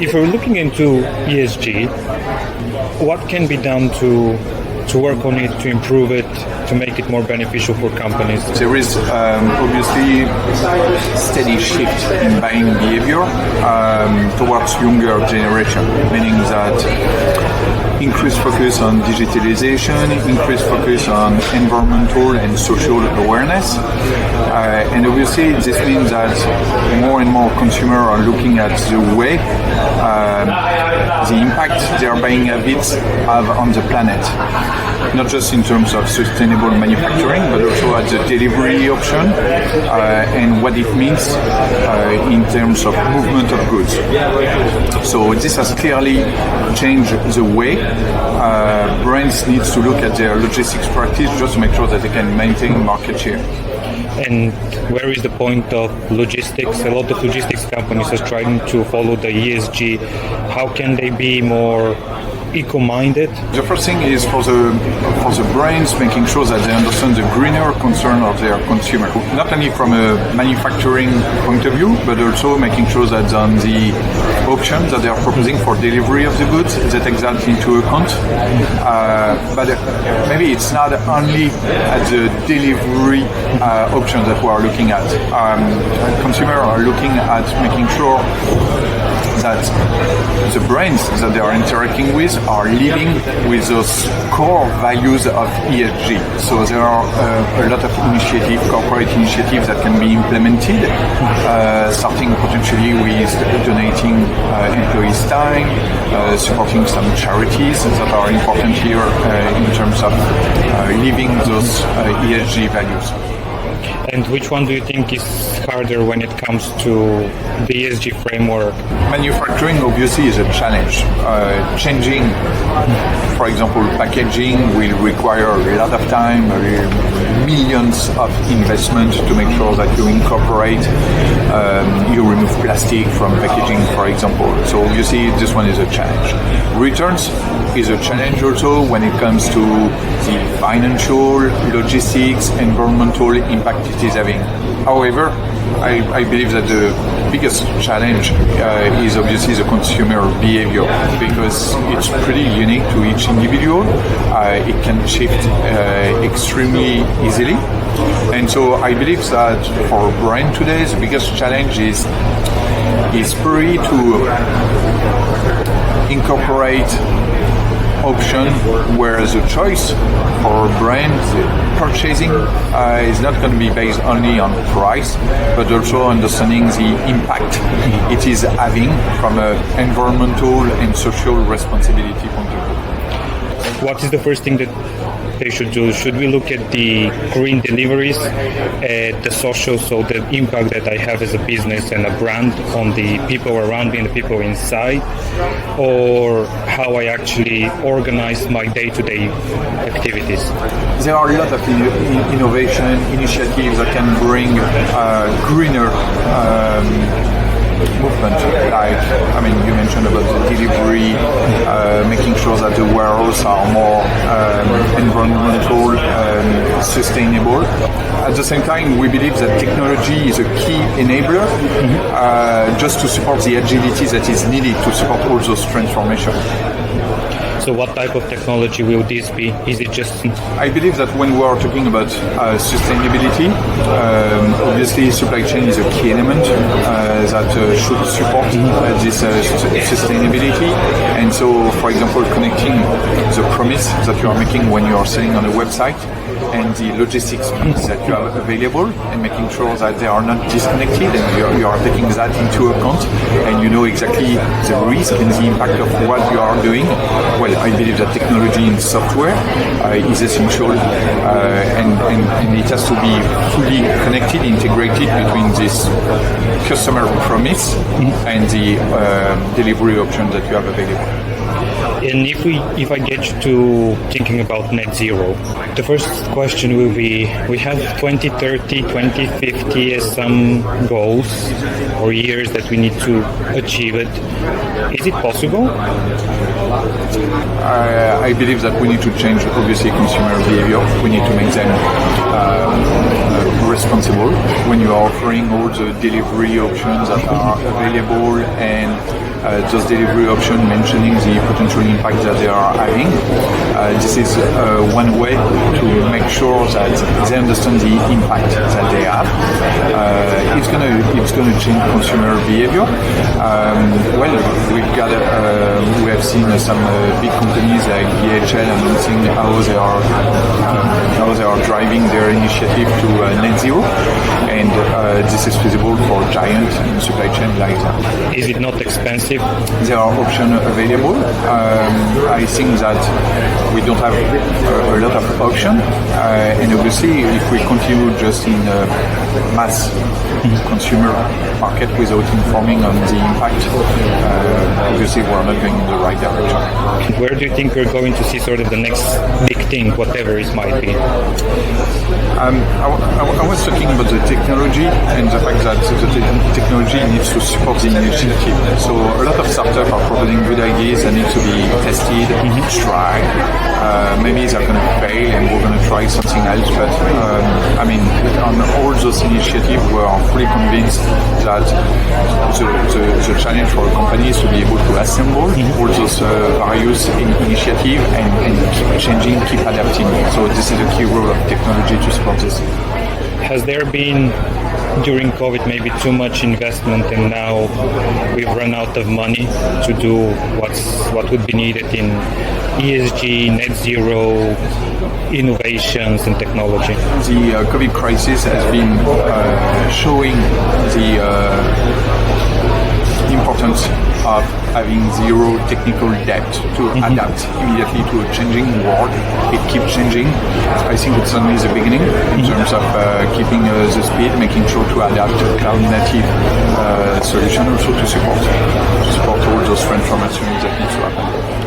if we're looking into ESG, what can be done to work on it, to improve it, to make it more beneficial for companies? There is obviously steady shift in buying behavior towards younger generation, meaning that increased focus on digitalization, increased focus on environmental and social awareness. And obviously this means that more and more consumers are looking at the way the impact their buying habits have on the planet. Not just in terms of sustainable manufacturing, but also at the delivery option and what it means in terms of movement of goods. So this has clearly changed the way brands need to look at their logistics practice just to make sure that they can maintain market share. And where is the point of logistics? A lot of logistics companies are trying to follow the ESG. How can they be more eco-minded? The first thing is for the brands making sure that they understand the greener concern of their consumer, not only from a manufacturing point of view, but also making sure that on the options that they are proposing for delivery of the goods, they take that into account. But maybe it's not only at the delivery option that we are looking at. Consumers are looking at making sure that the brands that they are interacting with are living with those core values of ESG. So there are a lot of initiatives, corporate initiatives that can be implemented, starting potentially with donating employees' time, supporting some charities that are important here in terms of living those ESG values. And which one do you think is harder when it comes to the ESG framework? Manufacturing obviously is a challenge. Changing, for example, packaging will require a lot of time, millions of investment to make sure that you incorporate, you remove plastic from packaging, for example. So obviously this one is a challenge. Returns is a challenge also when it comes to the financial, logistics, environmental impact it is having. However, I believe that the biggest challenge is obviously the consumer behavior, because it's pretty unique to each individual. It can shift extremely easily. And so I believe that for a brand today, the biggest challenge is probably to incorporate option where the choice for a brand purchasing is not going to be based only on price, but also understanding the impact it is having from an environmental and social responsibility point of view. What is the first thing that they should do? Should we look at the green deliveries, the social, so the impact that I have as a business and a brand on the people around me and the people inside, or how I actually organize my day-to-day activities? There are a lot of innovation initiatives that can bring greener movement, like, you mentioned about the delivery, making sure that the warehouses are more environmental, sustainable. At the same time, we believe that technology is a key enabler just to support the agility that is needed to support all those transformations. So what type of technology will this be? Is it just... I believe that when we are talking about sustainability, obviously supply chain is a key element that should support this sustainability. And so, for example, connecting the promise that you are making when you are selling on a website and the logistics piece that you have available, and making sure that they are not disconnected, and you are taking that into account, and you know exactly the risk and the impact of what you are doing. Well, I believe that technology and software is essential, and it has to be fully connected, integrated between this customer promise and the delivery option that you have available. And if I get you to thinking about NetZero, the first question will be, we have 2030, 2050 as some goals or years that we need to achieve it. Is it possible? I believe that we need to change, obviously, consumer behavior. We need to make them responsible when you are offering all the delivery options that are available, and those delivery options, mentioning the potential impact that they are having. This is one way to make sure that they understand the impact that they have. It's gonna change consumer behavior. We have seen some big companies like DHL announcing how they are driving their initiative to NetZero, and this is feasible for giants in supply chain like that. Is it not expensive? There are options available. I think that we don't have a lot of options, and obviously if we continue just in mass consumer market without informing on the impact, obviously we're not going in the right direction. Where do you think we're going to see sort of the next big thing, whatever it might be? I was talking about the technology and the fact that the technology needs to support the initiative. So a lot of startups are proposing good ideas that need to be tested, tried. Maybe they're going to fail and we're going to try something else. But on all those initiatives, we are fully convinced that the challenge for a company is to be able to assemble all those various initiatives and keep changing, keep adapting. So this is a key role of technology to support this. Has there been, during COVID, maybe too much investment, and now we've run out of money to do what would be needed in ESG, NetZero, innovations and technology? The COVID crisis has been showing the importance of having zero technical debt to adapt immediately to a changing world. It keeps changing. I think it's only the beginning in terms of keeping the speed, making sure to adapt to cloud native solution, also to support all those transformations that need to happen.